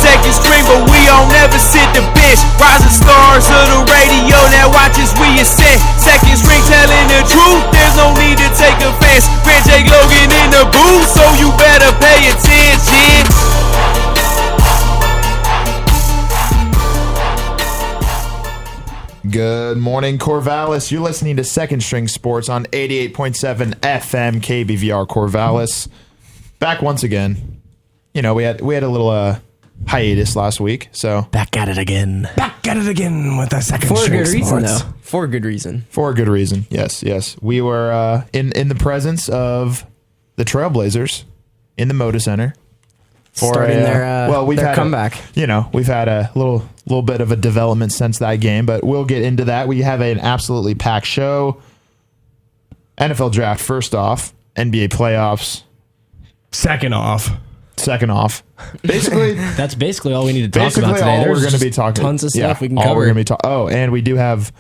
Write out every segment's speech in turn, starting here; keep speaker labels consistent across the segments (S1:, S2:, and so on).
S1: second string, but we don't never sit the bench. Rising stars of the radio, now watch as we ascend. Second string telling the truth, there's no need to take offense. Grant J. Logan in the booth, so you better pay attention.
S2: Good morning, Corvallis. You're listening to Second String Sports on 88.7 FM KBVR Corvallis. Back once again. You know, we had a little hiatus last week, so
S3: back at it again with a Second String Sports. For a good reason.
S2: For a good reason. Yes. We were in the presence of the Trailblazers in the Moda Center.
S3: Starting their comeback.
S2: We've had a little bit of a development since that game, but we'll get into that. We have an absolutely packed show. NFL draft first off, NBA playoffs
S4: second off.
S2: Basically,
S3: that's basically all we need to talk about today.
S2: All we're going to be talking.
S3: Tons of stuff we can
S2: all
S3: cover.
S2: We're going to be and we do have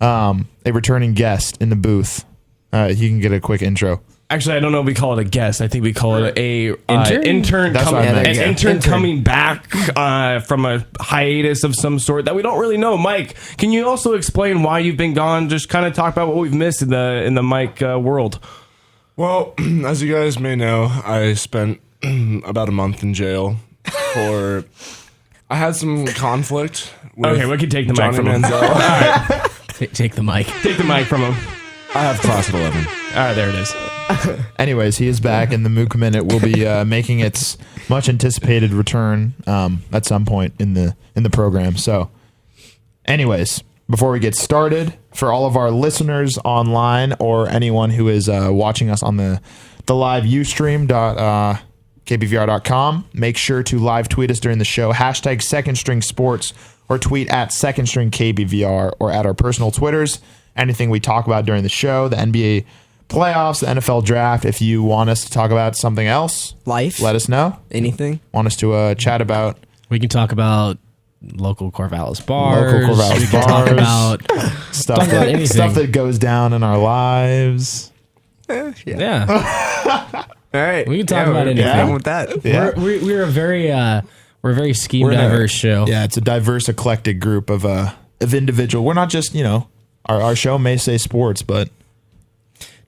S2: a returning guest in the booth. You can get a quick intro.
S4: Actually, I don't know if we call it a guest. I think we call it a
S3: intern.
S4: Intern coming back from a hiatus of some sort that we don't really know. Mike, can you also explain why you've been gone? Just kind of talk about what we've missed in the Mike world.
S5: Well, as you guys may know, I spent about a month in jail I had some conflict with
S4: we can take the mic from him.
S5: All right.
S3: Take the mic.
S4: Take the mic from him.
S5: I have class at 11.
S4: All right, there it is.
S2: Anyways, he is back, and the Mook Minute will be making its much anticipated return at some point in the program. So, anyways, before we get started, for all of our listeners online or anyone who is watching us on the live ustream.kbvr.com, make sure to live tweet us during the show, hashtag Second String Sports, or tweet at Second String KBVR, or at our personal Twitters. Anything we talk about during the show, the NBA playoffs, the NFL draft. If you want us to talk about something else,
S3: life,
S2: let us know.
S3: Anything.
S2: Want us to chat about?
S3: We can talk about local Corvallis bars.
S2: We can
S3: talk about
S2: stuff that goes down in our lives.
S3: Yeah.
S5: All right.
S3: We can talk about anything.
S5: Yeah, with that.
S2: Yeah.
S3: We're a very scheme diverse show.
S2: Yeah, it's a diverse, eclectic group of individual. We're not just our show may say sports, but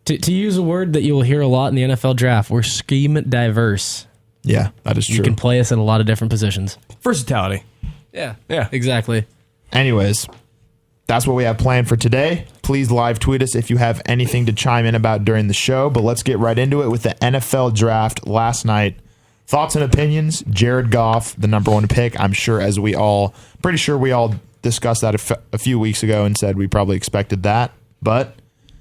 S3: to use a word that you will hear a lot in the NFL draft, we're scheme diverse.
S2: Yeah, that is true.
S3: You can play us in a lot of different positions.
S4: Versatility.
S3: Yeah, exactly.
S2: Anyways, that's what we have planned for today. Please live tweet us if you have anything to chime in about during the show. But let's get right into it with the NFL draft last night. Thoughts and opinions. Jared Goff, the number one pick. I'm sure pretty sure we all discussed that a few weeks ago and said we probably expected that. But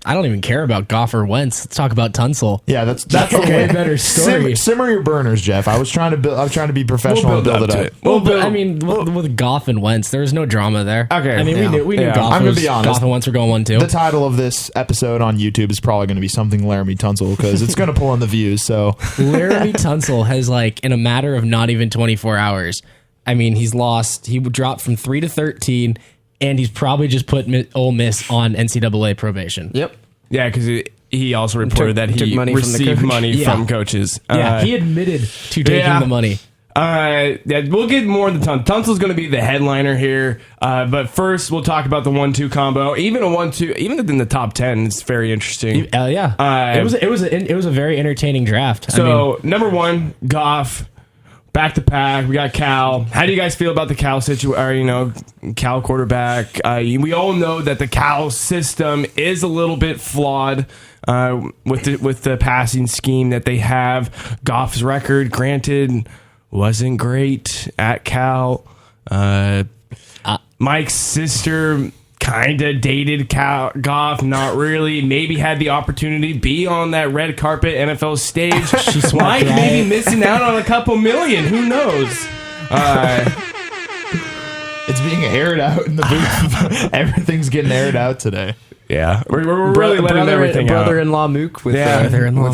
S3: I don't even care about Goff or Wentz. Let's talk about Tunsil.
S2: Yeah, that's
S3: okay. A way better story.
S2: Simmer your burners, Jeff. I was trying to be professional and build it up.
S3: With Goff and Wentz, there was no drama there.
S4: Okay.
S3: I mean, we knew Goff.
S2: I'm gonna be honest.
S3: Goff and Wentz were going 1-2.
S2: The title of this episode on YouTube is probably going to be something Laremy Tunsil because it's going to pull in the views. So
S3: Laremy Tunsil has in a matter of not even 24 hours. I mean, he dropped from 3 to 13. And he's probably just put Ole Miss on NCAA probation.
S4: Yep. Yeah, because he also reported that he received money from coaches.
S3: He admitted to taking the money.
S4: We'll get more of the Tunsil's going to be the headliner here. But first, we'll talk about the 1-2 combo. Even a 1-2, even in the top 10, it's very interesting.
S3: It was a very entertaining draft.
S4: So number one, Goff. Back to pack. We got Cal. How do you guys feel about the Cal situation? Cal quarterback. We all know that the Cal system is a little bit flawed with the passing scheme that they have. Goff's record, granted, wasn't great at Cal. Mike's sister kind of dated Goff, not really. Maybe had the opportunity to be on that red carpet NFL stage. She might maybe missing out on a couple million. Who knows?
S2: It's being aired out in the booth. Everything's getting aired out today.
S4: Yeah, we're really letting everything out.
S3: Brother-in-law Mook with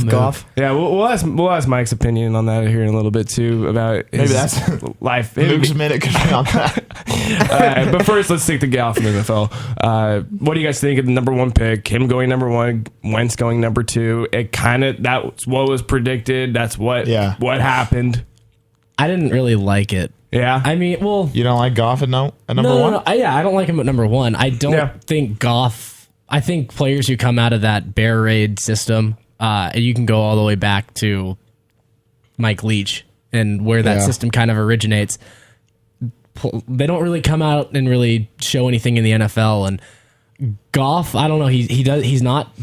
S3: Goff.
S4: Yeah, we'll ask Mike's opinion on that here in a little bit too about
S2: maybe that's
S4: life.
S2: Mook's minute could be on that.
S4: But first, let's stick to Goff in the NFL. What do you guys think of the number one pick? Him going number one, Wentz going number two. That's what was predicted. That's what happened.
S3: I didn't really like it.
S4: Yeah.
S3: I mean, well,
S2: You don't like Goff at number
S3: no,
S2: one?
S3: no, I don't like him at number one. I don't think Goff. I think players who come out of that Bear Raid system, you can go all the way back to Mike Leach and where that system kind of originates. They don't really come out and really show anything in the NFL. And Goff, I don't know. He's not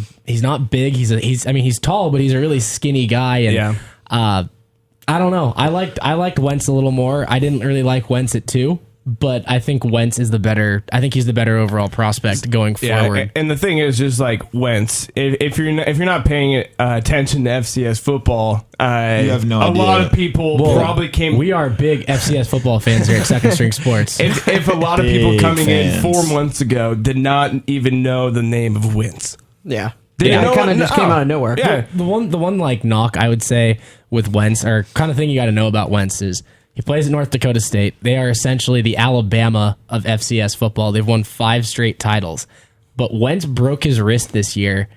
S3: big. He's tall, but he's a really skinny guy. And I don't know. I liked Wentz a little more. I didn't really like Wentz at 2. But I think Wentz is the better. I think he's the better overall prospect going forward.
S4: And the thing is, just like Wentz, if you're not paying attention to FCS football, you
S2: have no idea.
S4: A lot of people probably came.
S3: We are big FCS football fans here at Second String Sports.
S4: If a lot of people
S2: Big
S4: coming
S2: fans.
S4: in 4 months ago did not even know the name of Wentz,
S6: Yeah.
S4: They
S6: It
S4: know
S6: kind of
S4: what-
S6: just came out of nowhere.
S4: Yeah.
S3: The one like knock I would say with Wentz, or kind of thing you got to know about Wentz, is he plays at North Dakota State. They are essentially the Alabama of FCS football. They've won 5 straight titles. But Wentz broke his wrist this year,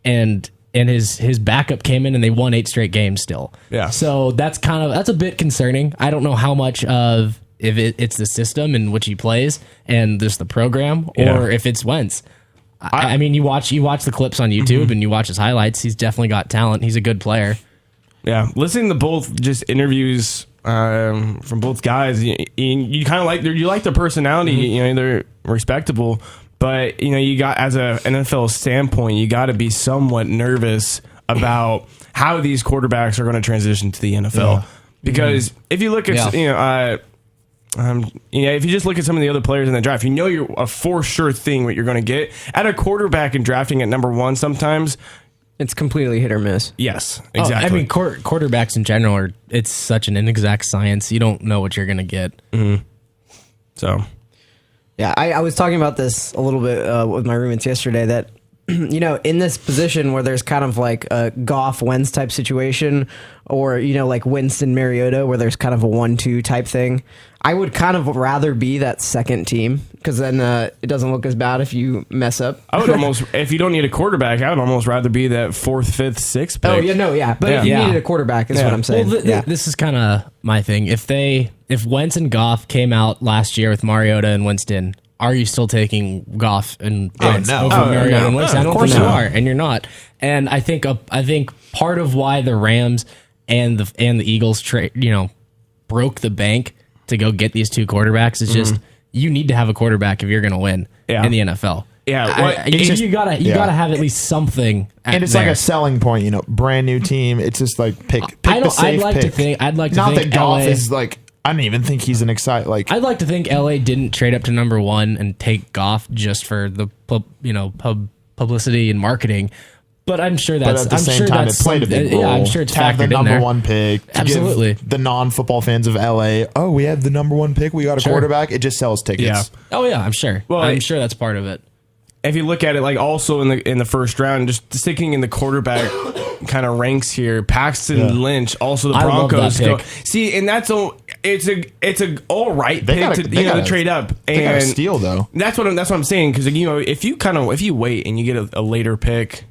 S3: and his backup came in and they won 8 straight games still.
S4: Yeah.
S3: So that's a bit concerning. I don't know how much of if it's the system in which he plays and just the program, or if it's Wentz. I mean, you watch the clips on YouTube and you watch his highlights. He's definitely got talent. He's a good player.
S4: Yeah, listening to both just interviews from both guys, you kind of like their personality. You know, they're respectable, but you got, as a NFL standpoint, you got to be somewhat nervous about how these quarterbacks are going to transition to the NFL. Because if you look at if you just look at some of the other players in the draft, you're a for sure thing what you're going to get at a quarterback and drafting at number 1. Sometimes.
S6: It's completely hit or miss.
S4: Yes, exactly.
S3: I mean, quarterbacks in general it's such an inexact science. You don't know what you're going to get.
S4: So,
S6: Yeah, I was talking about this a little bit with my roommates yesterday that, in this position where there's kind of like a Goff Wentz type situation, or, like Winston Mariota, where there's kind of a 1-2 type thing, I would kind of rather be that second team, because then it doesn't look as bad if you mess up.
S4: I would almost, if you don't need a quarterback, I would almost rather be that 4th, 5th, 6th pick.
S6: Oh, yeah. But if you needed a quarterback, is what I'm saying.
S3: Well, this is kind of my thing. If Wentz and Goff came out last year with Mariota and Winston, are you still taking Goff and Wentz
S2: no.
S3: over Mariota and Winston? I don't think you
S6: not.
S3: are, and you're not. And I think part of why the Rams and the Eagles broke the bank to go get these 2 quarterbacks is just you need to have a quarterback if you're going to win in the NFL.
S4: Yeah,
S3: You gotta have at least something.
S2: And it's like a selling point, brand new team. It's just like pick the safe pick.
S3: I'd like to
S2: Not
S3: think
S2: that Goff
S3: LA
S2: is like. I don't even think he's an exciting.
S3: I'd like to think LA didn't trade up to number 1 and take Goff just for the publicity and marketing. But I'm sure that's.
S2: But at the same time, it played a big role.
S3: Yeah, I'm sure it's
S2: to have
S3: factored
S2: the
S3: in
S2: number
S3: there.
S2: 1 pick. To
S3: Absolutely.
S2: give the non-football fans of LA. Oh, we have the number 1 pick. We got a quarterback. It just sells tickets.
S4: Yeah.
S3: Oh yeah, I'm sure.
S4: Well,
S3: I'm sure that's part of it.
S4: if you look at it, like also in the first round, just sticking in the quarterback kind of ranks here, Paxton Lynch, also the
S3: I love
S4: Broncos
S3: that
S4: go.
S3: pick.
S4: See, and it's a all right
S2: They
S4: pick
S2: gotta-
S4: to
S2: they gotta-
S4: to trade up.
S2: They got
S4: And
S2: to steal though.
S4: that's what I'm saying, because if you wait and you get a later pick,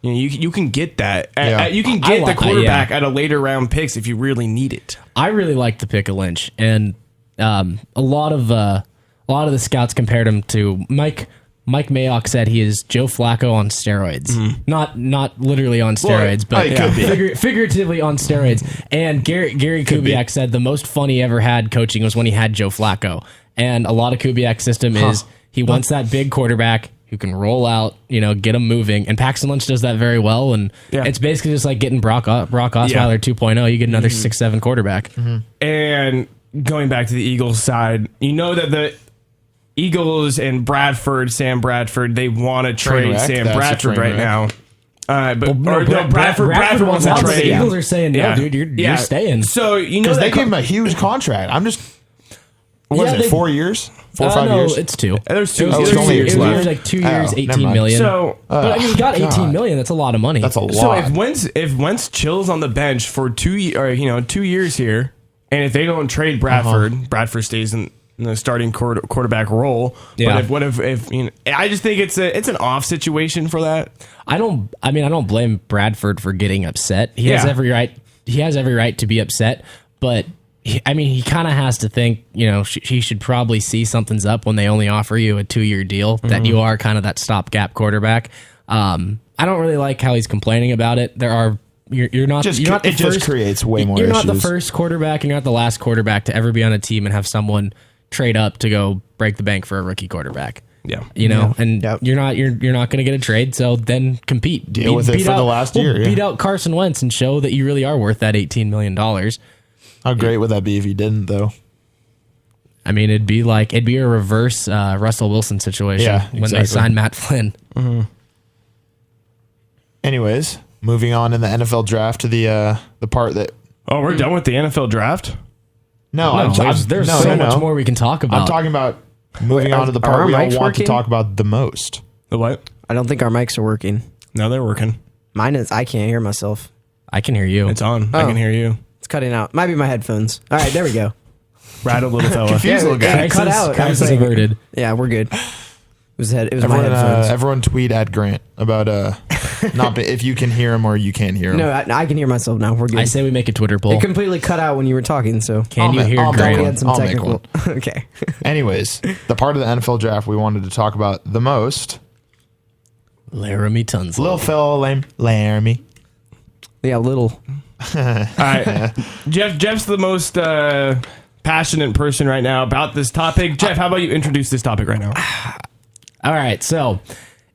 S4: you can get that.
S2: Yeah.
S4: You can get the quarterback at a later round picks if you really need it.
S3: I really like the pick of Lynch, and a lot of the scouts compared him to Mike Mayock said he is Joe Flacco on steroids. Not literally on steroids, but
S2: it could be.
S3: figuratively on steroids. And Gary Kubiak said the most fun he ever had coaching was when he had Joe Flacco. And a lot of Kubiak's system is he wants that big quarterback who can roll out, get him moving. And Paxton Lynch does that very well. And it's basically just like getting Brock Osweiler 2.0. You get another 6'7" quarterback.
S4: And going back to the Eagles side, that the Eagles and Sam Bradford, they want to trade
S2: wreck?
S4: Sam
S2: That's a
S4: Bradford
S2: train
S4: right
S2: wreck.
S4: now.
S3: Bradford
S4: wants to
S3: the
S4: trade.
S3: Eagles are saying, no, dude, you're staying.
S4: So,
S2: Because they gave him a huge contract. What was it, 4 years? 4 or 5 years?
S3: It's 2.
S4: There's two.
S2: Oh, it's
S4: there's
S2: only
S4: 2
S2: years
S4: years
S3: It
S4: left.
S3: was like 2 years,
S2: Oh, never
S3: 18
S2: mind.
S3: million.
S4: So,
S3: but he got 18
S2: God.
S3: million. That's a lot of money.
S2: That's a lot.
S4: So if Wentz chills on the bench for 2 years here, and if they don't trade Bradford, Bradford stays in the starting quarterback role.
S3: Yeah.
S4: But if I just think it's an off situation for that.
S3: I don't blame Bradford for getting upset. He has
S4: Yeah.
S3: every right. He has every right to be upset. But he kind of has to think, he should probably see something's up when they only offer you a 2-year deal, that you are kind of that stopgap quarterback. I don't really like how he's complaining about it. You're not the
S2: just creates way more
S3: You're
S2: issues.
S3: not the first quarterback, and you're not the last quarterback to ever be on a team and have someone trade up to go break the bank for a rookie quarterback.
S4: Yeah.
S3: You're not going to get a trade, so then compete.
S2: Deal with it for the last year. Yeah.
S3: Beat out Carson Wentz and show that you really are worth that $18 million.
S2: How great would that be if he didn't, though?
S3: I mean, it'd be a reverse Russell Wilson situation when they signed Matt Flynn.
S2: Mm-hmm. Anyways, moving on in the NFL draft to the part that...
S4: Oh, we're done with the NFL draft?
S3: There's so much more we can talk about.
S2: I'm talking about moving on to the part we all want to talk about the most.
S4: The what?
S6: I don't think our mics are working.
S4: No, they're working.
S6: Mine is. I can't hear myself.
S3: I can hear you.
S4: It's on. I can hear you.
S6: It's cutting out. Might be my headphones. All right, there we go.
S4: Rattle, little fella.
S2: Confused little guy.
S6: Cut out.
S3: Crisis averted.
S6: Yeah, we're good. It was my headphones.
S2: Everyone tweet at Grant about if you can hear him or you can't hear him.
S6: No, I can hear myself now. We're good.
S3: I say we make a Twitter poll.
S6: It completely cut out when you were talking. So
S3: Can you hear
S6: we
S3: Grant?
S6: had some
S2: I'll
S6: technical.
S2: make one.
S6: Okay.
S2: Anyways, the part of the NFL draft we wanted to talk about the most.
S3: Laremy Tunsil.
S2: Little fella named Laremy.
S6: Yeah, little.
S4: All right. Jeff's the most passionate person right now about this topic. Jeff, how about you introduce this topic right now?
S3: All right, so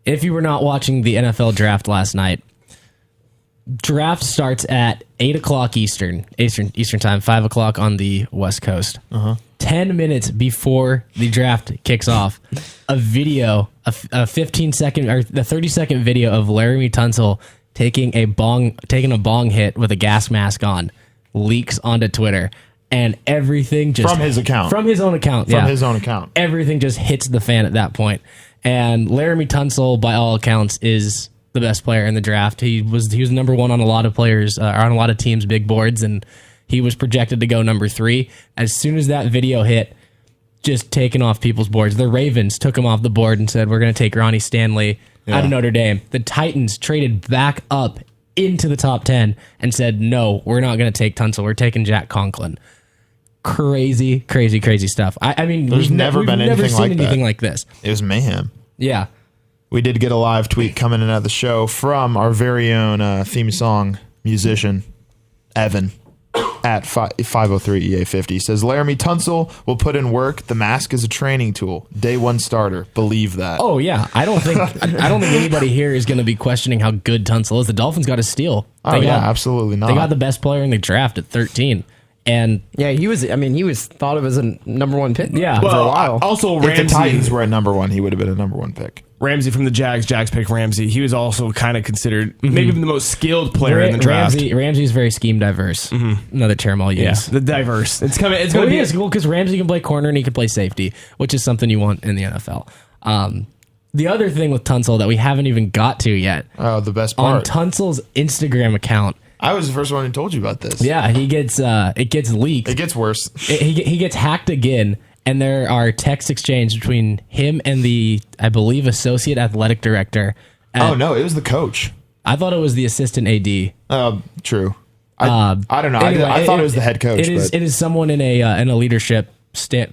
S3: if you were not watching the NFL draft last night, draft starts at 8 o'clock Eastern time, 5 o'clock on the West Coast. 10 minutes before the draft kicks off, a video, a 15-second or the 30-second video of Laremy Tunsil taking a bong hit with a gas mask on leaks onto Twitter. And everything just...
S2: From his account.
S3: From his own account,
S2: From his own account.
S3: Everything just hits the fan at that point. And Laremy Tunsil, by all accounts, is the best player in the draft. He was number one on a lot of players, on a lot of teams' big boards, and he was projected to go number 3. As soon as that video hit, just taken off people's boards. The Ravens took him off the board and said, we're going to take Ronnie Stanley out of Notre Dame. The Titans traded back up into the top 10 and said, no, we're not going to take Tunsil. We're taking Jack Conklin. Crazy stuff. I mean,
S2: There's never seen
S3: anything like this.
S2: It was mayhem.
S3: Yeah.
S2: We did get a live tweet coming in at the show from our very own theme song musician, Evan, at 503 EA50. Says, Laremy Tunsil will put in work. The mask is a training tool. Day 1 starter. Believe that.
S3: Oh, yeah. I don't think anybody here is going to be questioning how good Tunsil is. The Dolphins got a steal.
S2: Absolutely not.
S3: They got the best player in the draft at 13. And
S6: yeah, he was thought of as a number 1 pick.
S3: Yeah,
S6: for a while.
S4: Also,
S2: if
S4: Ramsey,
S2: the Titans were at number 1, he would have been a number 1 pick.
S4: Ramsey from the Jags pick Ramsey. He was also kind of considered maybe the most skilled player in the draft.
S3: Ramsey's very scheme diverse. Another term I'll use.
S4: Yeah, the diverse. It's going to be
S3: cool because Ramsey can play corner and he can play safety, which is something you want in the NFL. The other thing with Tunsil that we haven't even got to yet.
S2: Oh, the best part.
S3: On Tunsil's Instagram account.
S2: I was the first one who told you about this.
S3: Yeah, it gets leaked.
S2: It gets worse.
S3: He gets hacked again, and there are text exchange between him and the, I believe, associate athletic director.
S2: Oh no, it was the coach.
S3: I thought it was the assistant AD.
S2: True. I don't know.
S3: Anyway,
S2: I thought it was the head coach.
S3: It is someone in a leadership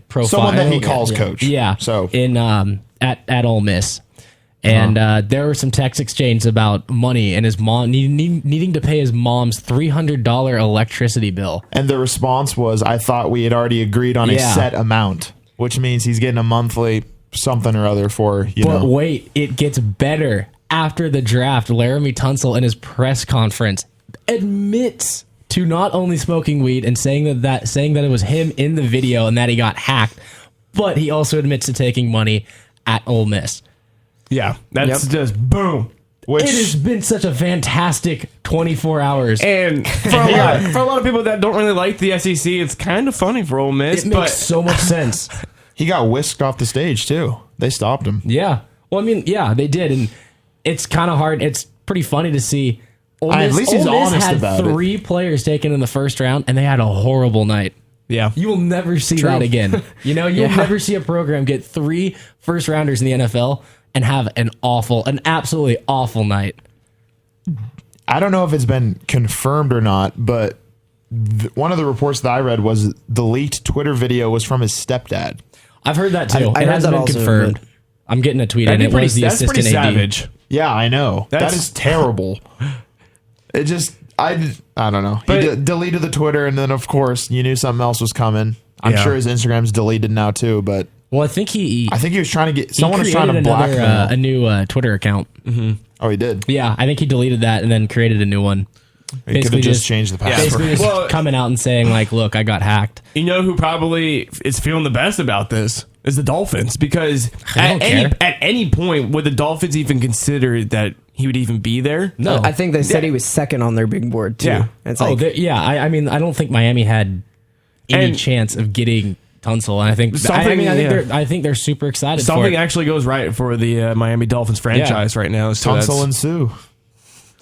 S3: profile.
S2: Someone that he calls coach.
S3: Yeah.
S2: So
S3: at Ole Miss. And there were some text exchanges about money and his mom needing to pay his mom's $300 electricity bill.
S2: And the response was, I thought we had already agreed on a set amount, which means he's getting a monthly something or other for,
S3: But wait, it gets better. After the draft, Laremy Tunsil in his press conference admits to not only smoking weed and saying that it was him in the video and that he got hacked, but he also admits to taking money at Ole Miss.
S4: Yeah, that's just boom.
S3: It has been such a fantastic 24 hours.
S4: And for a lot of people that don't really like the SEC, it's kind of funny for Ole Miss.
S3: It makes so much sense.
S2: He got whisked off the stage, too. They stopped him.
S3: Yeah. Well, I mean, yeah, they did. And it's kind of hard. It's pretty funny to see.
S2: At least he's honest about it.
S3: 3 players taken in the first round, and they had a horrible night.
S4: Yeah.
S3: You will never see that again. You'll never see a program get 3 first rounders in the NFL and have an absolutely awful night.
S2: I don't know if it's been confirmed or not, but one of the reports that I read was the leaked Twitter video was from his stepdad.
S3: I've heard that too.
S6: I
S3: It
S6: heard
S3: hasn't
S6: that
S3: been
S6: also,
S3: confirmed. I'm getting a tweet, and it was the
S4: that's
S3: assistant
S4: pretty
S3: AD.
S4: savage.
S2: Yeah, I know. That
S4: That's-
S2: is terrible. It just, I don't know. He
S4: But-
S2: deleted the Twitter, and then, of course, you knew something else was coming. I'm
S4: Yeah.
S2: sure his Instagram's deleted now, too, but
S3: Well, I think he
S2: was trying to get,
S3: he
S2: someone was trying to
S3: created another,
S2: blackmail.
S3: a new Twitter account.
S2: Oh, he did?
S3: Yeah, I think he deleted that and then created a new one.
S2: He could have just changed the password.
S3: Basically, just
S4: Well-
S3: coming out and saying like, "Look, I got hacked."
S4: You know who probably is feeling the best about this is the Dolphins, because
S3: I don't care.
S4: at any point would the Dolphins even consider that he would even be there?
S3: No,
S6: I think they said he was second on their big board too.
S4: Yeah.
S6: It's
S3: Oh,
S6: like,
S3: yeah. I mean, I don't think Miami had any
S4: And-
S3: chance of getting Tunsil, and I think
S4: Something-
S3: I think they're super excited.
S4: Something
S3: for it.
S4: actually goes right for the Miami Dolphins franchise right now. So
S2: Tunsil and Sue.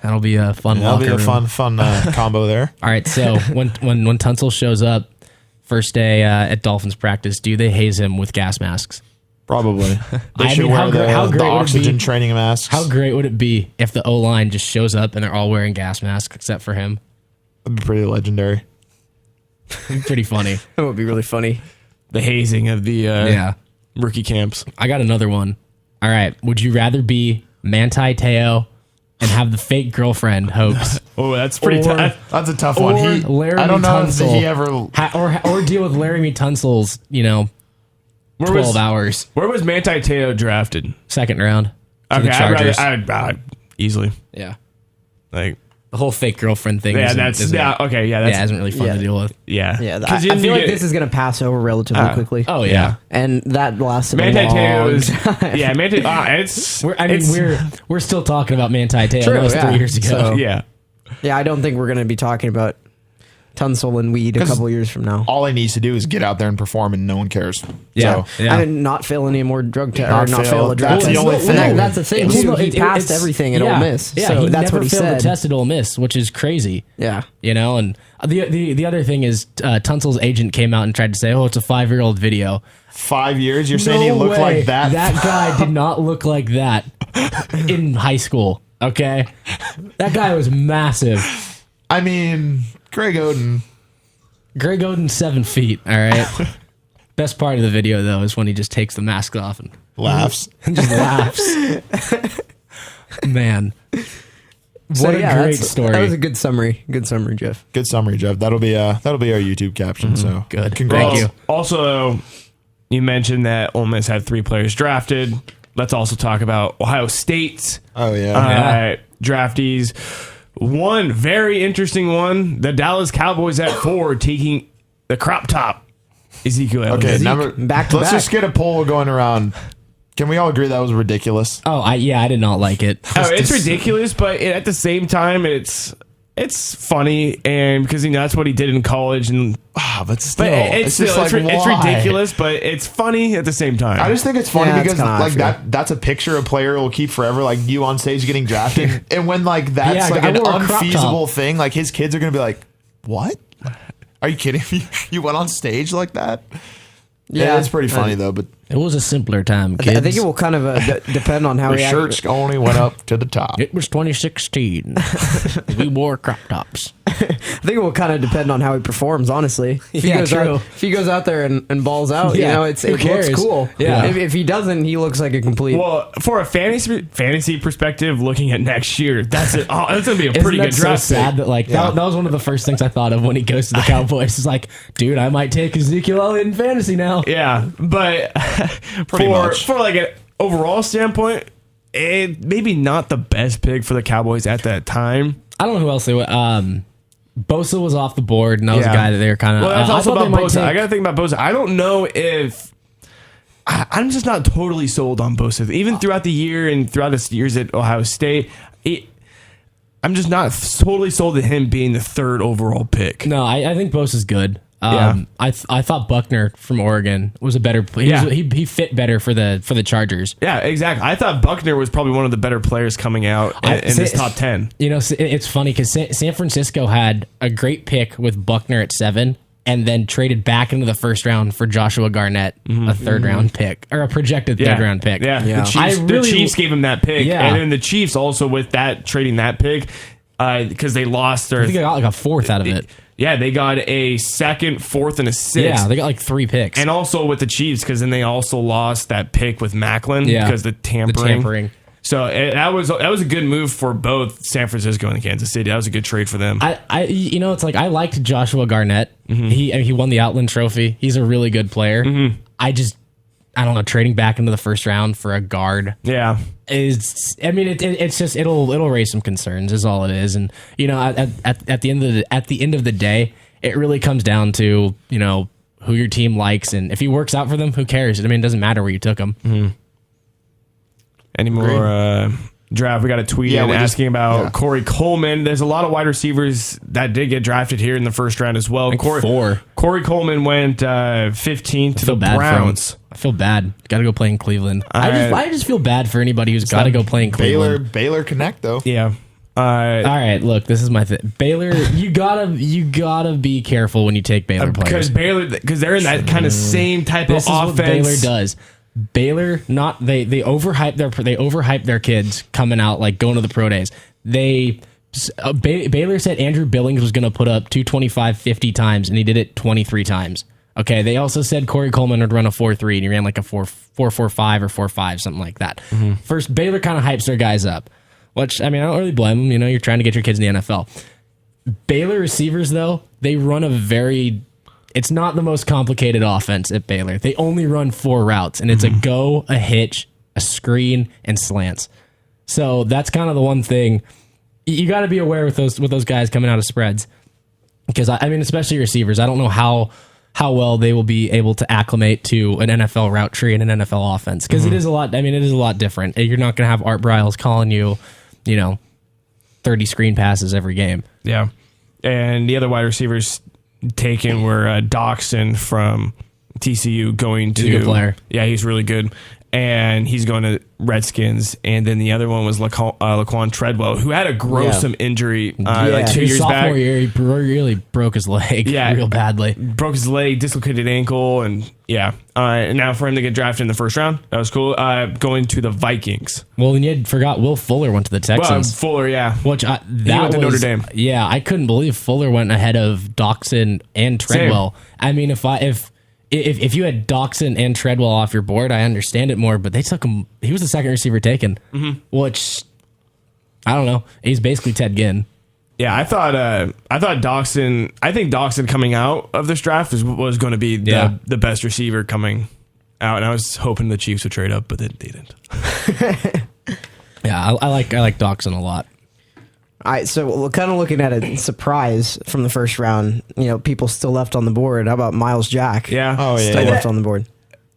S3: That'll be a fun.
S2: That'll be
S3: locker
S2: a
S3: room.
S2: fun combo there.
S3: All right, so when Tunsil shows up first day at Dolphins practice, do they haze him with gas masks?
S2: Probably. They
S3: I
S2: should
S3: mean,
S2: wear
S3: how great
S2: the
S3: would it
S2: oxygen
S3: be?
S2: training masks.
S3: How great would it be if the O-line just shows up and they're all wearing gas masks except for him?
S2: That'd be pretty legendary.
S3: Pretty funny.
S6: that would be really funny.
S4: the hazing of the
S3: Yeah.
S4: rookie camps.
S3: I got another one. All right. Would you rather be Manti Te'o and have the fake girlfriend hoax,
S4: Oh, that's pretty
S3: Or-
S4: tough.
S2: That's a tough
S3: or
S2: one.
S3: Laremy
S2: I don't know
S3: Tunsil,
S2: if he ever.
S3: or deal with Laremy Tunsil's 12 hours
S4: Where was Manti Te'o drafted?
S3: second round to the
S4: Okay,
S3: Chargers?
S4: I'd easily
S3: Yeah.
S4: like.
S3: The whole fake girlfriend thing.
S4: Yeah,
S3: isn't-
S4: that's
S3: isn't-
S4: okay. Yeah,
S3: yeah,
S4: that's
S3: isn't really fun
S6: yeah.
S3: to deal with.
S4: yeah.
S6: Yeah,
S4: 'Cause
S6: I
S4: then
S6: feel
S4: you
S6: like
S4: get-
S6: this is going to pass over relatively quickly.
S3: Oh yeah.
S6: And that lasted
S4: Manti
S6: a long
S4: Te'o is
S6: time.
S4: yeah. Manti, it's
S3: We're still talking about Manti Te'o.
S6: True,
S3: That was 3
S6: yeah.
S3: years ago.
S6: So-
S4: yeah.
S6: Yeah, I don't think we're going to be talking about Tunsil and weed a couple years from now.
S2: All he needs to do is get out there and perform, and no one cares.
S3: Yeah.
S2: So,
S3: Yeah.
S6: I mean, not fail any more drug tests, or
S2: Not
S6: not
S2: fail.
S6: fail a drug
S2: That's
S6: test.
S2: the only
S6: And
S2: thing.
S6: that's the thing,
S3: It's-
S6: too. He
S3: it-
S6: passed
S3: it's-
S6: everything at
S3: yeah.
S6: Ole Miss.
S3: Yeah,
S6: So
S3: he
S6: that's
S3: never
S6: what he
S3: failed
S6: said.
S3: the test at Ole Miss, which is crazy.
S6: Yeah.
S3: And the other thing is Tunsil's agent came out and tried to say, "Oh, it's a 5-year-old video."
S2: 5 years? You're saying he looked
S3: way.
S2: like that?
S3: That guy did not look like that in high school. Okay, that guy was massive.
S2: I mean, Greg Oden.
S3: Greg Oden 7 feet. All right. Best part of the video though is when he just takes the mask off and
S2: Laughs.
S3: just laughs. Man,
S6: So,
S3: what a
S6: yeah,
S3: great
S6: that's-
S3: story.
S6: That was a good summary. Good summary, Jeff.
S2: Good summary, Jeff. That'll be our YouTube caption. So
S3: Good.
S2: Congrats.
S3: Thank you.
S4: Also, you mentioned that Ole Miss had 3 players drafted. Let's also talk about Ohio State's
S2: Oh yeah.
S4: draftees. One very interesting one: the Dallas Cowboys at 4 taking the crop top Ezekiel Elliott.
S2: Okay,
S6: Zeke,
S2: number.
S6: back to
S2: Let's
S6: back.
S2: just get a poll going around. Can we all agree that was ridiculous?
S3: Oh, I did not like it.
S4: Oh, it's ridiculous, but at the same time, it's funny, and because that's what he did in college, and
S2: But still,
S4: but it's
S2: just like,
S4: it's
S2: why?
S4: ridiculous, but it's funny at the same time.
S2: I just think it's funny
S6: Yeah, that's
S2: because
S6: kinda how I
S2: like
S6: feel.
S2: that's a picture a player will keep forever, like you on stage getting drafted. And when like that's
S3: Yeah,
S2: like
S3: I
S2: an
S3: wore a crop
S2: unfeasible
S3: top.
S2: thing, like his kids are gonna be like, "What? Are you kidding me? You went on stage like that?" Yeah, it's pretty funny though. But
S3: It was a simpler time, kids.
S6: I think it will kind of depend on how
S2: the
S6: he
S2: shirts only went up to the top.
S3: It was 2016. We wore crop tops.
S6: I think it will kind of depend on how he performs. Honestly, if
S3: Yeah,
S6: goes
S3: true.
S6: out, if he goes out there and balls out,
S3: Yeah,
S6: it
S3: who
S6: looks
S3: cares?
S6: cool.
S3: Yeah.
S6: If he doesn't, he looks like a complete.
S4: well, for a fantasy perspective, looking at next year, that's it. Oh, that's gonna be a
S3: Isn't
S4: pretty
S3: that
S4: good
S3: so
S4: draft.
S3: sad
S4: pick.
S3: that like that was one of the first things I thought of when he goes to the Cowboys. It's like, dude, I might take Ezekiel Elliott in fantasy now.
S4: Yeah, but
S2: Pretty much.
S4: for like an overall standpoint, it maybe not the best pick for the Cowboys at that time.
S3: I don't know who else they would. Bosa was off the board, and that was a guy that they were kind of.
S4: Well, that's also about Bosa. I
S3: Take,
S4: got to think about Bosa. I don't know if I'm just not totally sold on Bosa. Even throughout the year and throughout his years at Ohio State, I'm just not totally sold at him being the 3rd overall pick.
S3: no, I think Bosa's good.
S4: Yeah.
S3: I thought Buckner from Oregon was a better. He fit better for the Chargers.
S4: Yeah, exactly. I thought Buckner was probably one of the better players coming out in this top 10.
S3: You know, it's funny because San Francisco had a great pick with Buckner at 7, and then traded back into the first round for Joshua Garnett, a 3rd round pick or a projected 3rd round pick.
S4: Yeah,
S6: Yeah.
S4: The Chiefs gave him that pick,
S3: Yeah.
S4: and then the Chiefs also with that trading that pick because they lost their.
S3: I think I got like a 4th out of it.
S4: Yeah, they got a 2nd, 4th, and a 6th.
S3: Yeah, they got like 3 picks.
S4: And also with the Chiefs, because then they also lost that pick with Macklin because the tampering. So that was a good move for both San Francisco and Kansas City. That was a good trade for them.
S3: It's like I liked Joshua Garnett. He won the Outland Trophy. He's a really good player. I don't know, trading back into the first round for a guard.
S4: Yeah.
S3: It's just it'll raise some concerns is all it is. And at the end of the day, it really comes down to, who your team likes, and if he works out for them, who cares? It doesn't matter where you took him.
S4: Any more draft? We got a tweet asking about Corey Coleman. There's a lot of wide receivers that did get drafted here in the first round as well. Corey Coleman went 15th to the Browns.
S3: I feel bad. Got to go play in Cleveland. I just feel bad for anybody who's got to go play in Cleveland.
S2: Baylor Connect though.
S4: Yeah.
S3: All right, look, this is my thing. Baylor, you gotta be careful when you take Baylor players
S4: because they're in that kind of same type of offense.
S3: What Baylor does. Baylor they overhype their kids coming out, like going to the pro days. Baylor said Andrew Billings was going to put up 225 50 times, and he did it 23 times. Okay, they also said Corey Coleman would run a 4.3, and he ran like a 4.45 or 4.5, something like that. First, Baylor kind of hypes their guys up, which I don't really blame them. You're trying to get your kids in the NFL. Baylor receivers, though, they run it's not the most complicated offense at Baylor. They only run 4 routes, and it's a go, a hitch, a screen, and slants. So that's kind of the one thing you got to be aware with those guys coming out of spreads, because especially receivers. I don't know how well they will be able to acclimate to an NFL route tree and an NFL offense, because it is a lot. It is a lot different. You're not going to have Art Briles calling you, 30 screen passes every game.
S4: Yeah, and the other wide receivers taken were Doxson from TCU going to...
S3: He's a good player.
S4: Yeah, he's really good. And he's going to Redskins. And then the other one was Laquan Treadwell, who had a gruesome injury 2 years back.
S3: Sophomore year, he really broke his leg real badly.
S4: Broke his leg, dislocated ankle, and and now for him to get drafted in the first round, that was cool. Going to the Vikings.
S3: Well, and you forgot Will Fuller went to the Texans.
S4: Fuller, yeah.
S3: He went to Notre Dame. Yeah, I couldn't believe Fuller went ahead of Doxson and Treadwell. Same. If you had Doxson and Treadwell off your board, I understand it more, but they took him. He was the second receiver taken, which I don't know. He's basically Ted Ginn.
S4: Yeah, I thought Doxson. I think Doxson coming out of this draft was going to be the best receiver coming out, and I was hoping the Chiefs would trade up, but they didn't.
S3: Yeah, I like Doxson a lot.
S6: All right, so we're kind of looking at a surprise from the first round. People still left on the board. How about Miles Jack?
S4: Yeah.
S2: Oh, yeah.
S6: Still left on the board.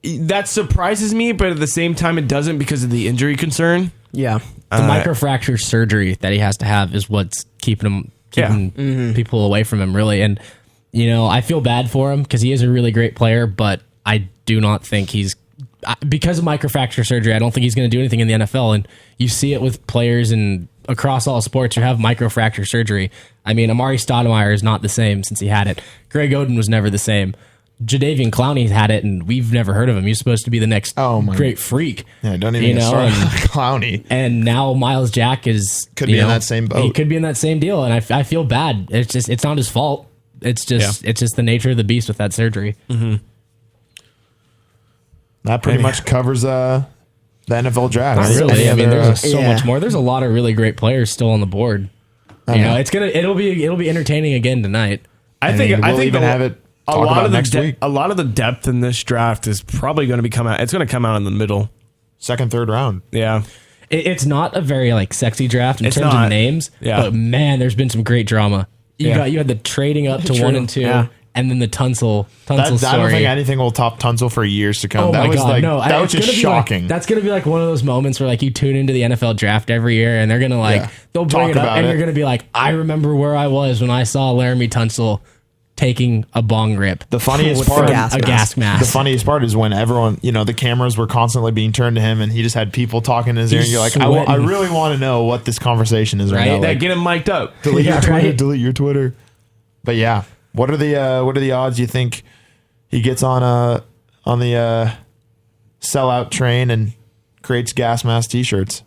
S4: That surprises me, but at the same time, it doesn't because of the injury concern.
S6: Yeah.
S3: The microfracture surgery that he has to have is what's keeping people away from him, really. And, I feel bad for him because he is a really great player, but I do not think because of microfracture surgery, I don't think he's going to do anything in the NFL. And you see it with players across all sports who have microfracture surgery. Amari Stoudemire is not the same since he had it. Greg Oden was never the same. Jadeveon Clowney had it, and we've never heard of him. He's supposed to be the next great freak.
S2: Yeah, don't even start with Clowney.
S3: And now Miles Jack could
S2: be in that same boat.
S3: He could be in that same deal, and I feel bad. It's not his fault. It's just the nature of the beast with that surgery.
S2: That pretty much covers the NFL draft.
S3: Really, there's so much more. There's a lot of really great players still on the board. It'll be entertaining again tonight.
S2: I think even have it. A lot
S4: of the depth in this draft is probably going to come out. It's going to come out in the middle,
S2: second, third round.
S4: Yeah,
S3: it's not a very sexy draft in terms of names.
S4: Yeah.
S3: But man, there's been some great drama. You had the trading up to 1 and 2. Yeah. And then the Tunsil story.
S2: I don't think anything will top Tunsil for years to come.
S3: Oh
S2: that
S3: my
S2: was
S3: God, no.
S2: That was just shocking.
S3: That's going to be one of those moments where you tune into the NFL draft every year and they're going to they'll bring it up and you're going to be like, I remember where I was when I saw Laremy Tunsil taking a bong rip.
S2: The funniest part,
S3: a gas mask.
S2: The funniest part is when everyone, the cameras were constantly being turned to him, and he just had people talking in his ear. And you're like, I really want to know what this conversation is right now.
S4: Get him mic'd up.
S2: Delete your Twitter. Delete your Twitter. But yeah, what are the odds you think he gets on the sellout train and creates gas mask T-shirts?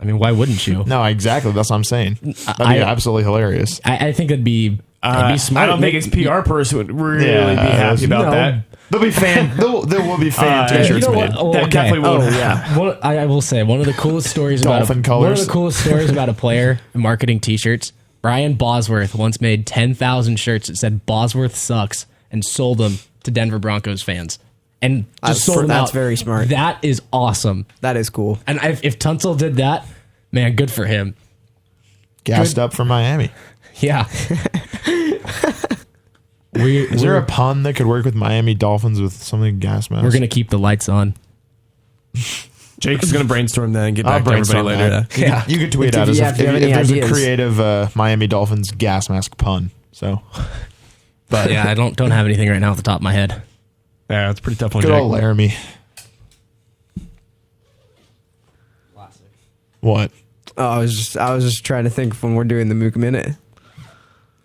S3: I mean, why wouldn't you?
S2: No, exactly. That's what I'm saying. That'd be absolutely hilarious.
S3: I think it'd be smart.
S4: I don't think his PR person would really be happy about that.
S2: There'll be there will be fan
S3: You
S2: t-shirts
S3: know
S2: made.
S3: what? Oh,
S4: That
S3: okay.
S4: definitely will.
S6: yeah.
S3: I will say one of the coolest stories
S2: Dolphin
S3: one
S2: colors.
S3: of the coolest stories about a player marketing T-shirts. Brian Bosworth once made 10,000 shirts that said "Bosworth sucks" and sold them to Denver Broncos fans, and just sold them
S6: That's
S3: out.
S6: very smart.
S3: That is awesome.
S6: That is cool.
S3: And if Tunsil did that, man, good for him.
S2: Gassed up for Miami.
S3: Yeah.
S2: Is there a pun that could work with Miami Dolphins with something gas mask?
S3: We're gonna keep the lights on.
S4: Jake's going to brainstorm that and get
S2: I'll
S4: back to everybody
S2: brainstorm
S4: later.
S2: that. Yeah. You could tweet
S6: If
S2: out
S6: you
S2: if
S6: have any
S2: there's
S6: ideas.
S2: a creative Miami Dolphins gas mask pun. So,
S3: But yeah, I don't have anything right now off the top of my head.
S4: Yeah, it's pretty tough on
S2: good
S4: Jake.
S2: old Laremy. What?
S6: Oh, I was just trying to think of when we're doing the Mook Minute.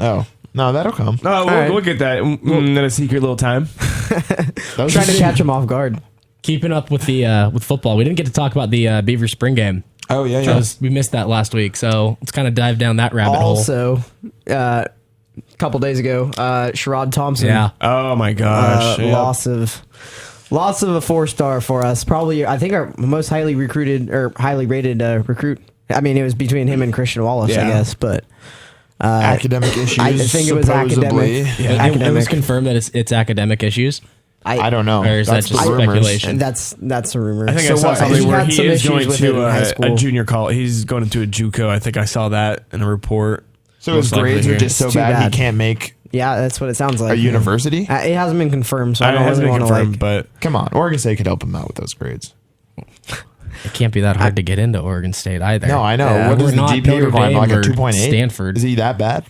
S2: Oh no, that'll come.
S4: Oh,
S6: right.
S4: we'll get that in a secret little time.
S2: That was
S6: Trying to
S2: just-
S6: catch him off guard.
S3: Keeping up with the with football, we didn't get to talk about the Beaver spring game.
S2: Oh yeah.
S3: We missed that last week, so let's kind of dive down that rabbit hole.
S6: Also, a couple days ago, Sherrod Thompson.
S3: Yeah,
S4: Oh my gosh. Yeah.
S6: Loss of a 4-star for us. Probably, I think our most highly recruited or highly rated recruit. I mean, it was between him and Christian Wallace, I
S4: Yeah.
S6: guess, but
S2: academic issues.
S6: I think it was
S2: supposedly.
S6: academic.
S3: It was
S6: Academic.
S3: confirmed that it's academic issues.
S2: I don't know.
S3: Or is that
S2: That's
S3: just
S2: the rumors.
S3: speculation?
S6: That's a rumor.
S4: I think
S6: So
S4: I saw
S6: what,
S4: something where
S6: had
S4: he
S6: some
S4: is
S6: issues
S4: going
S6: with it in
S4: to
S6: high
S4: a
S6: school.
S4: junior college. He's going into a JUCO. I think I saw that in a report.
S2: So his
S4: Most likely
S2: grades are
S4: here.
S2: just so
S6: It's too
S2: bad he
S6: bad.
S2: can't make
S6: Yeah, that's what it sounds like.
S2: a university.
S6: It hasn't been confirmed, so I
S4: It
S6: don't
S4: hasn't
S6: really
S4: been
S6: want to
S4: confirmed,
S6: like.
S4: but
S2: Come on, Oregon State could help him out with those grades.
S3: It can't be that hard to get into Oregon State either.
S2: No, I know.
S6: Yeah,
S2: What
S3: we're
S2: is the
S3: not
S2: GPA
S3: Notre
S2: requirement? Like a
S3: Dame or
S2: 2.8?
S3: Stanford.
S2: Is he that bad?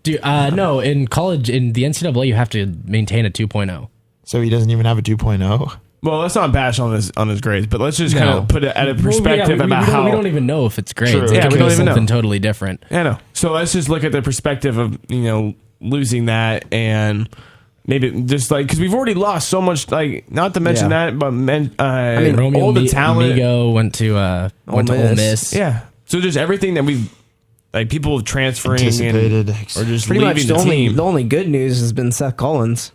S3: Dude, no, in college, in the NCAA, you have to maintain a 2.0.
S2: So he doesn't even have a 2.0?
S4: well, let's not bash on his grades, but let's just kind
S3: No.
S4: of put it at a
S3: Well,
S4: perspective
S3: yeah,
S4: about
S3: we
S4: how
S3: we don't even know if it's grades.
S2: True.
S3: It
S2: Yeah,
S3: could
S4: we
S3: be
S4: don't even know.
S3: something totally different.
S4: I know. So let's just look at the perspective of losing that and maybe just like because we've already lost so much. Like not to mention
S6: Yeah.
S4: that, but
S3: Romeo
S4: all the talent.
S3: Migo went to Ole Miss.
S4: Yeah. So just everything that we've like people transferring
S2: Anticipated.
S4: or just
S6: Pretty much
S4: leaving
S6: the
S4: the
S6: only
S4: team.
S6: the only good news has been Seth Collins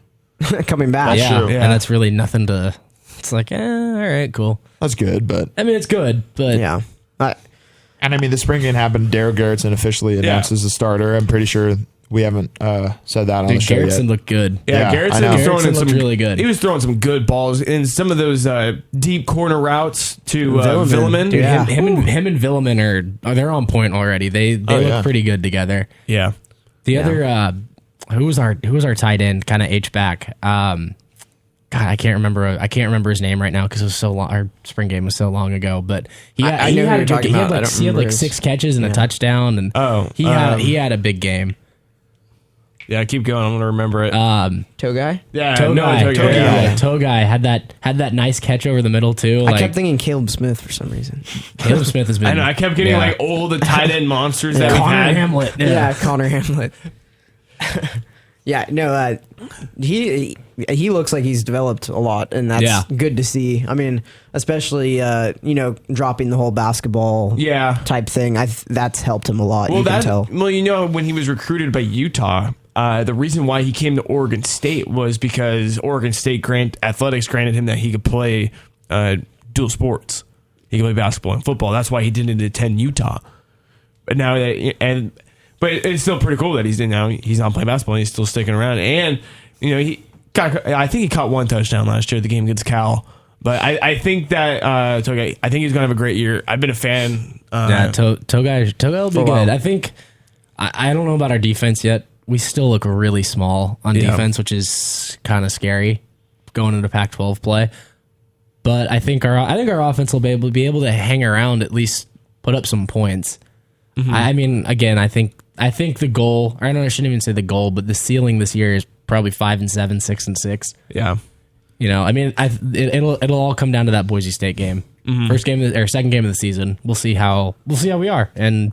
S6: coming back.
S3: Yeah,
S2: true.
S3: and that's really nothing to. It's like, all right, cool.
S2: That's good, but
S3: I mean, it's good, but
S6: Yeah.
S2: and I mean the spring game happened. Daryl Garrettson officially announced as the starter. I'm pretty sure we haven't said that on
S3: dude,
S2: the show
S3: Garrettson
S2: yet.
S3: looked good.
S4: Yeah,
S2: Yeah, I know.
S4: Garrettson was throwing in
S3: Garrettson
S4: some
S3: looked really good.
S4: He was throwing some good balls in some of those deep corner routes to
S6: Villeman.
S4: Villeman.
S3: Dude,
S6: Yeah.
S3: him and Villeman they're on point already. They look
S2: yeah.
S3: pretty good together.
S4: Yeah.
S3: The other who was our tight end kind of H back. God, I can't remember his name right now because it was so long. Our spring game was so long ago, but he had,
S6: I
S3: he
S6: know who
S3: had
S6: you're
S3: a good
S6: talking
S3: game.
S6: about. I don't
S3: He had
S6: remember
S3: like
S6: his-
S3: 6 catches and a touchdown, and he had a big game.
S4: Yeah, keep going. I'm gonna remember it.
S6: Toe guy?
S4: yeah,
S3: Togai had that nice catch over the middle too.
S6: I
S3: Like
S6: kept thinking Caleb Smith for some reason.
S3: Caleb Smith has been.
S4: I know. I kept getting like all the tight end monsters that we
S3: Connor
S4: had.
S3: Hamlet.
S6: Yeah, Connor Hamlet. Yeah, no, he looks like he's developed a lot, and that's good to see. I mean, especially dropping the whole basketball type thing. That's helped him a lot.
S4: Well,
S6: you can tell.
S4: Well, when he was recruited by Utah, the reason why he came to Oregon State was because Oregon State athletics granted him that he could play dual sports. He could play basketball and football. That's why he didn't attend Utah. But now But it's still pretty cool that he's not playing basketball and he's still sticking around. And I think he caught 1 touchdown last year at the game against Cal. But I think that I think he's gonna have a great year. I've been a fan.
S3: Togai will be
S6: a while.
S3: good. I think I don't know about our defense yet. We still look really small on defense, which is kind of scary going into Pac-12 play. But I think our offense will be able to hang around, at least put up some points. Mm-hmm. I mean, again, I think the goal. I shouldn't even say the goal, but the ceiling this year is probably 5-7, 6-6.
S4: Yeah.
S3: I mean, it'll all come down to that Boise State game, first game or second game of the season. We'll see how we are, and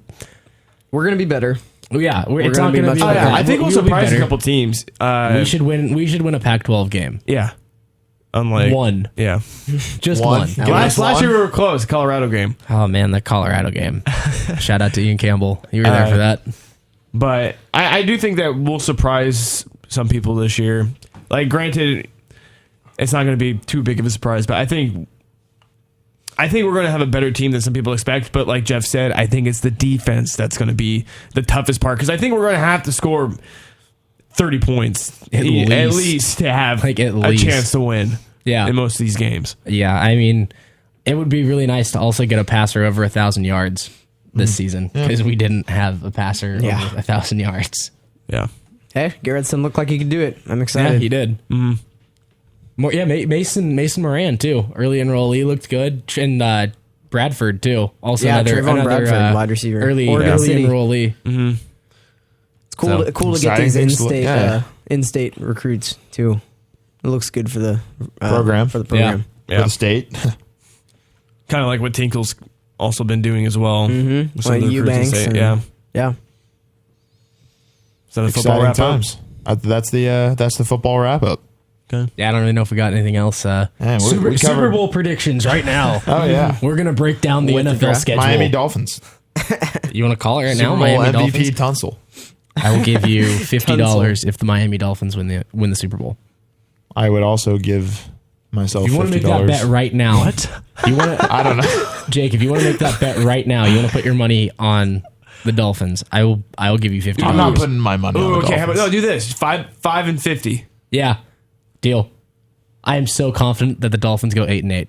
S6: We're gonna be better.
S3: yeah, it's
S6: gonna
S3: not
S6: be
S3: going to
S6: much
S3: be.
S6: better.
S3: better.
S4: I think we'll
S3: be
S4: surprise a
S3: better.
S4: couple teams.
S3: We should win a Pac-12 game.
S4: Yeah. Unlike
S3: One.
S4: Yeah.
S3: Just
S2: One.
S3: one.
S2: Give us
S4: Last
S2: one.
S4: year we were close. Colorado game.
S3: Oh man, the Colorado game. Shout out to Ian Campbell. You were there for that.
S4: But I do think that we'll surprise some people this year. Like, granted, it's not going to be too big of a surprise, but I think we're going to have a better team than some people expect. But like Jeff said, I think it's the defense that's going to be the toughest part, because I think we're going to have to score 30 points at least to have a chance to win.
S3: Yeah.
S4: In most of these games.
S3: Yeah, I mean, it would be really nice to also get a passer over 1,000 yards this season, because we didn't have a passer over 1,000 yards.
S4: Yeah.
S6: Hey, Garrettson looked like he could do it. I'm excited.
S3: Yeah, he did. Mm-hmm. Mason Moran too. Early enrollee looked good, and Bradford too. Also another
S6: Bradford, wide receiver,
S3: early enrollee.
S6: Mm-hmm. It's cool. Cool to get these in-state recruits too. It looks good for the
S2: program.
S6: For the program.
S4: Yeah.
S2: For the state.
S4: Kind of like what Tinkle's also been doing as well.
S6: Mm-hmm.
S4: With some of the recruits in state.
S6: Yeah.
S4: So the football wrap
S2: times. That's the football wrap up.
S4: Okay.
S3: Yeah, I don't really know if we got anything else. Super Bowl predictions right now.
S2: Oh yeah,
S3: we're gonna break down the NFL schedule.
S2: Miami Dolphins.
S3: You want to call it right
S2: Super
S3: now?
S2: Bowl
S3: Miami
S2: MVP
S3: Dolphins.
S2: Tunsil.
S3: I will give you $50 if the Miami Dolphins win the Super Bowl.
S2: I would also give myself.
S3: You want to make that bet right now?
S4: What?
S3: You want to?
S2: I don't know,
S3: Jake. If you want to make that bet right now, you want to put your money on the Dolphins. I will give you $50.
S2: I'm not putting my money on the Dolphins.
S4: How about do this? 5 and 50.
S3: Yeah, deal. I am so confident that the Dolphins go 8-8.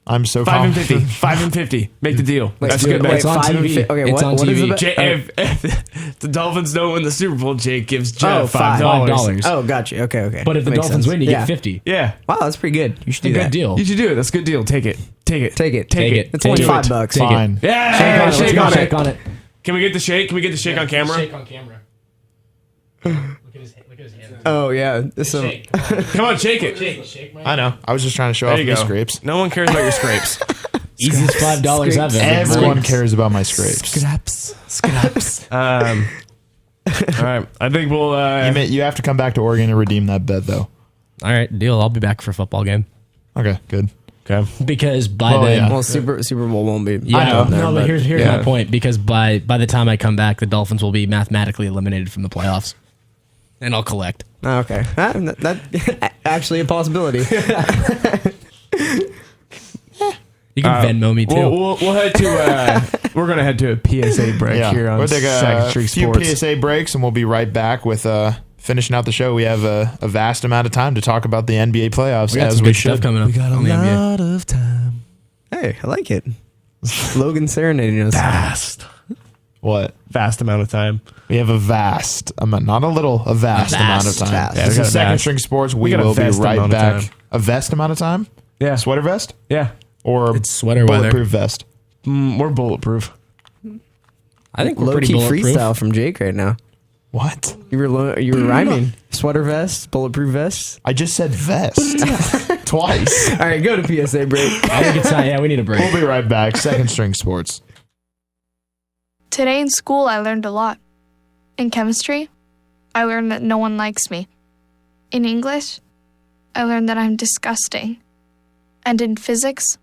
S2: I'm so
S4: 5 and
S2: confident.
S4: 50. 5 and 50. Make the deal. That's
S6: do
S4: good.
S6: it.
S3: It's on
S6: 5 and
S3: TV.
S6: Okay,
S3: It's on
S6: what is
S3: TV.
S6: the bet?
S4: If the Dolphins don't win the Super Bowl, Jake gives Jeff
S3: $5.
S6: Oh, gotcha. Okay.
S3: But if the
S6: Makes
S3: Dolphins
S6: sense.
S3: win, you get 50.
S4: Yeah.
S6: Wow, that's pretty good. You should do
S3: It's a
S6: that.
S3: good deal.
S4: You should do it. That's a good deal. Take it.
S6: Take it.
S3: Take it.
S6: It's only
S3: Take it.
S6: $5.
S3: Take it.
S2: Fine.
S4: Yeah.
S3: Shake on it.
S4: Can we get the shake? Can we get the shake on camera?
S3: Shake on camera. Look at his hand.
S6: Oh yeah.
S4: Come on, shake it.
S3: Shake
S2: I know. I was just trying to show off
S4: There you
S2: my
S4: go.
S2: scrapes.
S4: No one cares about your scrapes.
S3: Easiest $5 ever.
S2: Everyone cares about my scrapes.
S6: Scraps.
S4: All right. I think we'll.
S2: You have to come back to Oregon to redeem that bet, though.
S3: All right, deal. I'll be back for a football game.
S2: Okay, good.
S4: Okay.
S3: Because by then,
S2: yeah.
S6: Well, Super Bowl won't be.
S3: yeah,
S2: I know.
S3: no, but here's
S4: yeah.
S3: my point. Because by the time I come back, the Dolphins will be mathematically eliminated from the playoffs, and I'll collect.
S6: Oh, okay. That actually a possibility.
S3: You can Venmo me too.
S4: We'll head to. We're gonna head to a PSA break here on
S2: we'll take
S4: Second
S2: a
S4: Street
S2: few
S4: Sports.
S2: PSA breaks, and we'll be right back with finishing out the show. We have a vast amount of time to talk about the NBA playoffs,
S3: We got
S2: as
S3: some
S2: we
S3: good stuff
S2: should.
S3: coming up.
S4: We got a
S3: on the NBA.
S4: lot of time.
S6: Hey, I like it. Logan serenading us.
S2: What?
S4: Vast amount of time.
S2: We have a vast amount, not a little, a vast amount of time.
S6: vast.
S4: Yeah,
S2: This
S4: we got
S2: is
S4: a
S2: Second
S4: vast.
S2: String Sports.
S4: We
S2: We
S4: got a
S2: will be
S4: vast
S2: right
S4: amount of
S2: back.
S4: time.
S2: A vest amount of time?
S4: Yeah.
S2: Sweater vest?
S4: Yeah.
S2: Or
S3: It's sweater weather.
S2: bulletproof vest?
S4: We're bulletproof.
S3: I think we're
S6: Low
S3: pretty
S6: key
S3: bulletproof.
S6: freestyle from Jake right now.
S2: What?
S6: You were rhyming. Sweater vest, bulletproof vest.
S2: I just said vest. Twice.
S6: All right, go to PSA break.
S3: I think it's time. Yeah, we need a break.
S2: We'll be right back. Second String Sports.
S7: Today in school, I learned a lot. In chemistry, I learned that no one likes me. In English, I learned that I'm disgusting. And in physics,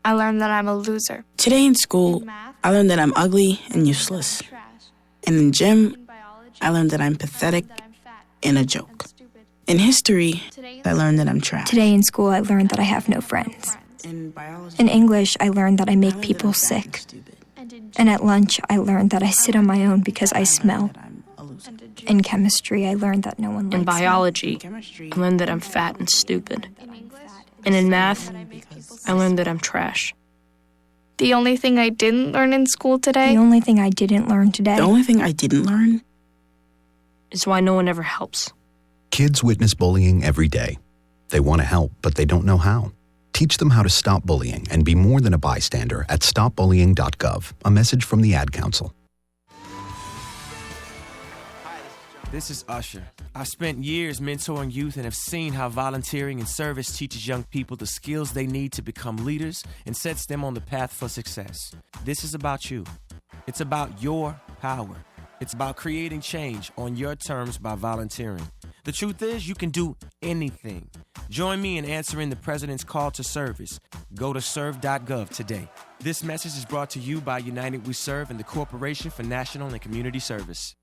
S7: I learned that I'm a loser.
S8: Today in school, I learned that I'm ugly and useless. And in gym, I learned that I'm pathetic and a joke. In history, I learned that I'm trash.
S9: Today in school, I learned that I have no friends.
S8: In biology,
S9: In English, I learned that I make people sick. And at lunch, I learned that I sit on my own because I smell. In chemistry, I learned that no one likes
S10: In
S9: me.
S10: biology, I learned that I'm fat and stupid. And in math, I learned that I'm trash.
S7: The only thing I didn't learn in school today
S9: The only thing I didn't learn today
S8: the only thing I didn't learn
S10: Is why no one ever helps.
S11: Kids witness bullying every day. They want to help, but they don't know how. Teach them how to stop bullying and be more than a bystander at stopbullying.gov. A message from the Ad Council.
S1: This is Usher. I've spent years mentoring youth and have seen how volunteering and service teaches young people the skills they need to become leaders and sets them on the path for success. This is about you. It's about your power. It's about creating change on your terms by volunteering.
S12: The truth is, you can do anything. Join me in answering the president's call to service. Go to serve.gov today. This message is brought to you by United We Serve and the Corporation for National and Community Service.